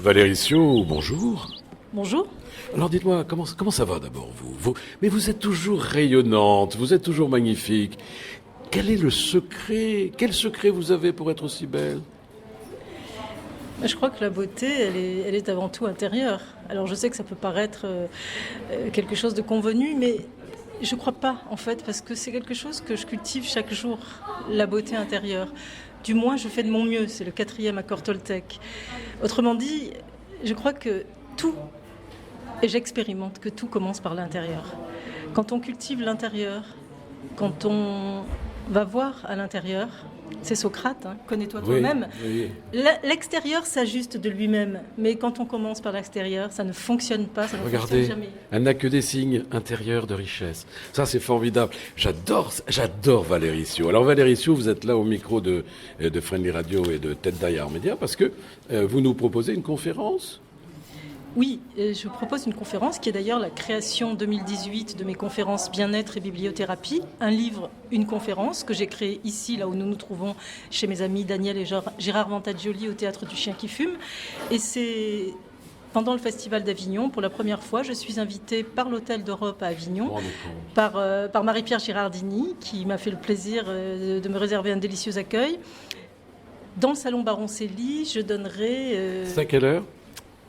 Valérie Sio, bonjour. Bonjour. Alors dites-moi, comment ça va d'abord Mais vous êtes toujours rayonnante, vous êtes toujours magnifique. Quel est le secret? Quel secret vous avez pour être aussi belle? Je crois que la beauté, elle est avant tout intérieure. Alors je sais que ça peut paraître quelque chose de convenu, mais je ne crois pas en fait, parce que c'est quelque chose que je cultive chaque jour, la beauté intérieure. Du moins, je fais de mon mieux, c'est le 4e accord Toltec. Autrement dit, je crois que tout, et j'expérimente que tout commence par l'intérieur. Quand on cultive l'intérieur, quand on va voir à l'intérieur, c'est Socrate, connais-toi toi-même. Oui. L'extérieur s'ajuste de lui-même, mais quand on commence par l'extérieur, ça ne fonctionne pas, ça ne fonctionne jamais. Elle n'a que des signes intérieurs de richesse. Ça, c'est formidable. J'adore Valérie Sio. Alors Valérie Sio, vous êtes là au micro de Friendly Radio et de Tête d'Ailleurs Média parce que vous nous proposez une conférence. Oui, je propose une conférence qui est d'ailleurs la création 2018 de mes conférences bien-être et bibliothérapie, un livre, une conférence que j'ai créée ici, là où nous nous trouvons, chez mes amis Daniel et Gérard Ventagioli au Théâtre du Chien qui fume. Et c'est pendant le Festival d'Avignon, pour la première fois, je suis invitée par l'Hôtel d'Europe à Avignon, par Marie-Pierre Girardini, qui m'a fait le plaisir de me réserver un délicieux accueil. Dans le salon Baron-Célie, je donnerai... C'est à quelle heure ?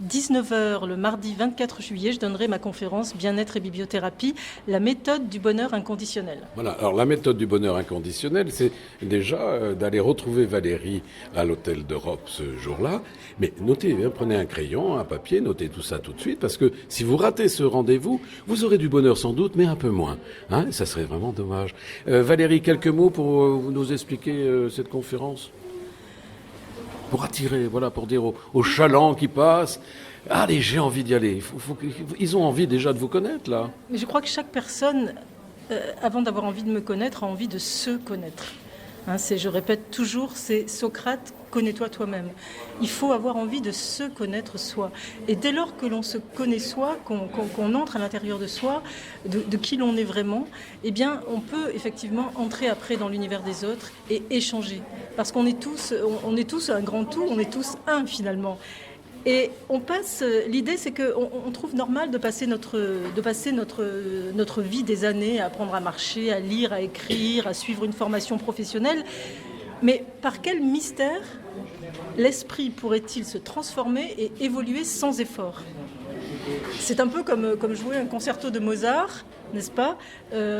19h le mardi 24 juillet, je donnerai ma conférence Bien-être et bibliothérapie, la méthode du bonheur inconditionnel. Voilà, alors la méthode du bonheur inconditionnel, c'est déjà d'aller retrouver Valérie à l'Hôtel d'Europe ce jour-là. Mais notez, prenez un crayon, un papier, notez tout ça tout de suite, parce que si vous ratez ce rendez-vous, vous aurez du bonheur sans doute, mais un peu moins. Ça serait vraiment dommage. Valérie, quelques mots pour nous expliquer cette conférence ? Pour attirer, pour dire aux chalands qui passent, allez, j'ai envie d'y aller. Ils ont envie déjà de vous connaître, là. Mais je crois que chaque personne, avant d'avoir envie de me connaître, a envie de se connaître. Je répète toujours, c'est Socrate, connais-toi toi-même. Il faut avoir envie de se connaître soi. Et dès lors que l'on se connaît soi, qu'on entre à l'intérieur de soi, de qui l'on est vraiment, eh bien, on peut effectivement entrer après dans l'univers des autres et échanger. Parce qu'on est tous un grand tout, on est tous un finalement. Et l'idée c'est qu'on trouve normal de passer notre vie des années à apprendre à marcher, à lire, à écrire, à suivre une formation professionnelle. Mais par quel mystère l'esprit pourrait-il se transformer et évoluer sans effort ? C'est un peu comme jouer un concerto de Mozart, n'est-ce pas,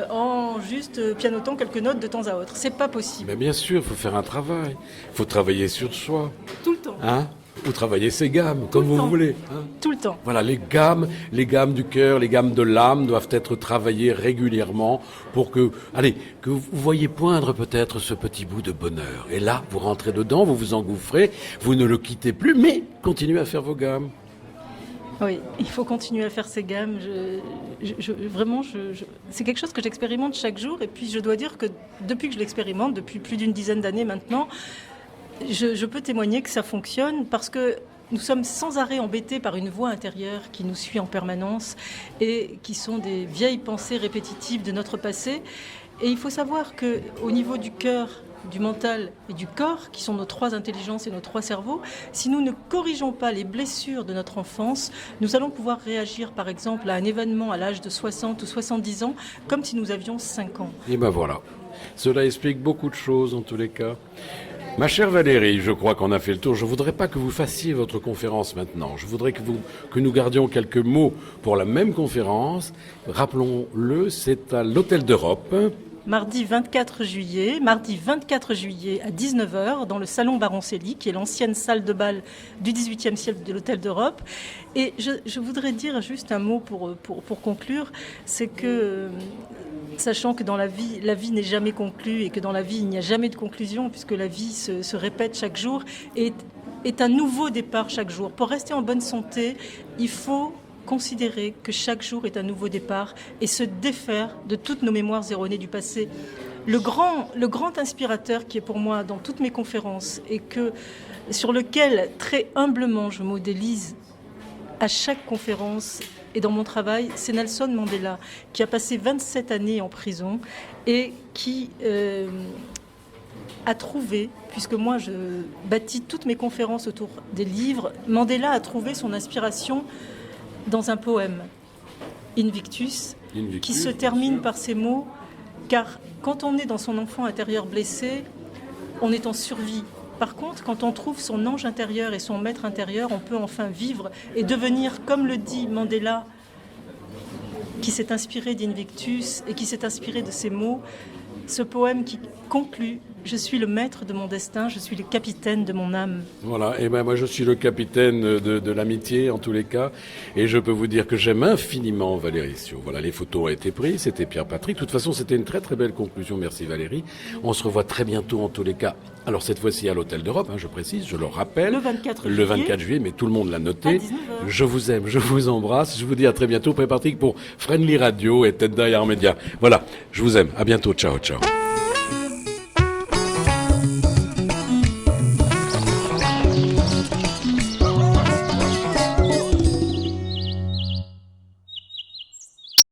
en juste pianotant quelques notes de temps à autre. C'est pas possible. Mais bien sûr, il faut faire un travail. Il faut travailler sur soi. Tout le temps. Ou travailler ses gammes, comme vous voulez. Tout le temps. Voilà, les gammes du cœur, les gammes de l'âme doivent être travaillées régulièrement pour que vous voyez poindre peut-être ce petit bout de bonheur. Et là, vous rentrez dedans, vous vous engouffrez, vous ne le quittez plus, mais continuez à faire vos gammes. Oui, il faut continuer à faire ces gammes. C'est quelque chose que j'expérimente chaque jour. Et puis, je dois dire que depuis que je l'expérimente, depuis plus d'une dizaine d'années maintenant, je peux témoigner que ça fonctionne parce que nous sommes sans arrêt embêtés par une voix intérieure qui nous suit en permanence et qui sont des vieilles pensées répétitives de notre passé. Et il faut savoir qu'au niveau du cœur, du mental et du corps, qui sont nos 3 intelligences et nos 3 cerveaux, si nous ne corrigeons pas les blessures de notre enfance, nous allons pouvoir réagir par exemple à un événement à l'âge de 60 ou 70 ans comme si nous avions 5 ans. Et ben voilà, cela explique beaucoup de choses en tous les cas. Ma chère Valérie, je crois qu'on a fait le tour. Je ne voudrais pas que vous fassiez votre conférence maintenant. Je voudrais que nous gardions quelques mots pour la même conférence. Rappelons-le, c'est à l'Hôtel d'Europe. Mardi 24 juillet à 19h dans le salon Baron-Célie, qui est l'ancienne salle de bal du XVIIIe siècle de l'Hôtel d'Europe. Et je voudrais dire juste un mot pour conclure, c'est que... Sachant que dans la vie n'est jamais conclue et que dans la vie, il n'y a jamais de conclusion puisque la vie se répète chaque jour et est un nouveau départ chaque jour. Pour rester en bonne santé, il faut considérer que chaque jour est un nouveau départ et se défaire de toutes nos mémoires erronées du passé. Le grand inspirateur qui est pour moi dans toutes mes conférences et sur lequel très humblement je modélise à chaque conférence et dans mon travail, c'est Nelson Mandela, qui a passé 27 années en prison et qui a trouvé, puisque moi je bâtis toutes mes conférences autour des livres, Mandela a trouvé son inspiration dans un poème, Invictus, qui se termine par ces mots, car quand on est dans son enfant intérieur blessé, on est en survie. Par contre, quand on trouve son ange intérieur et son maître intérieur, on peut enfin vivre et devenir, comme le dit Mandela, qui s'est inspiré d'Invictus et qui s'est inspiré de ces mots, ce poème qui conclut « Je suis le maître de mon destin, je suis le capitaine de mon âme ». Voilà, et ben moi je suis le capitaine de l'amitié en tous les cas, et je peux vous dire que j'aime infiniment Valérie Sio. Voilà, les photos ont été prises, c'était Pierre Patrick. De toute façon, c'était une très très belle conclusion, merci Valérie. On se revoit très bientôt en tous les cas. Alors cette fois-ci à l'Hôtel d'Europe, je précise, je le rappelle. Le 24 juillet, mais tout le monde l'a noté. À 19h. Je vous aime, je vous embrasse, je vous dis à très bientôt. Pierre Patrick pour Friendly Radio et Tête derrière Média. Voilà, je vous aime, à bientôt, ciao ciao.